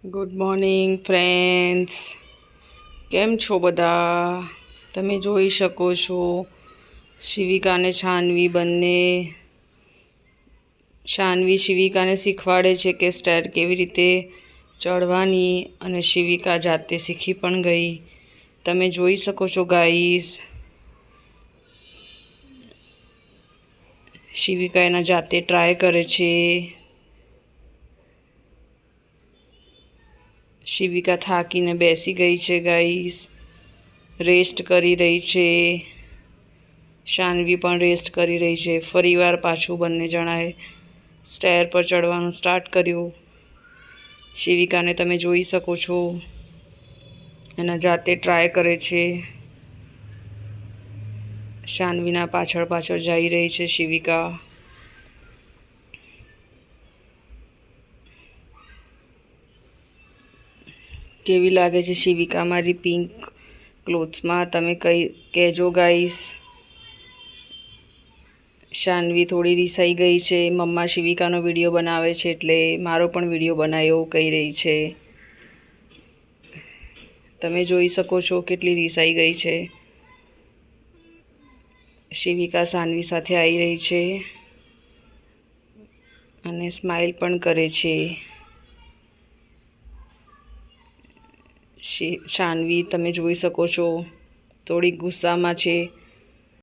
Good morning friends, કેમ છો બધા? તમે જોઈ શકો છો શિવિકા અને શાનવી બંને. શાનવી શિવિકાને શીખવાડે છે કે સ્ટેર કેવી રીતે ચડવાની, અને શિવિકા જાતે શીખી પણ ગઈ. તમે જોઈ શકો છો ગાઈસ, શિવિકા એના જાતે ટ્રાય કરે છે. શિવિકા થાકીને બેસી ગઈ છે ગાઈસ, રેસ્ટ કરી રહી છે. શાનવી પણ રેસ્ટ કરી રહી છે. ફરીવાર પાછું બંને જણાએ સ્ટેર પર ચડવાનું સ્ટાર્ટ કર્યું. શિવિકાને તમે જોઈ શકો છો, એના જાતે ટ્રાય કરે છે. શાનવીના પાછળ પાછળ જઈ રહી છે શિવિકા. કેવી લાગે છે શિવિકા મારી પિંક ક્લોથ્સમાં? તમે કહેજો ગાઈસ. શાનવી થોડી રીસાઈ ગઈ છે. મમ્મા શિવિકાનો વિડીયો બનાવે છે એટલે મારો પણ વિડીયો બનાવ્યો કહી રહી છે. તમે જોઈ શકો છો કેટલી રીસાઈ ગઈ છે. શિવિકા શાનવી સાથે આવી રહી છે અને સ્માઈલ પણ કરે છે. શાનવી તમે જોઈ શકો છો થોડી ગુસ્સામાં છે.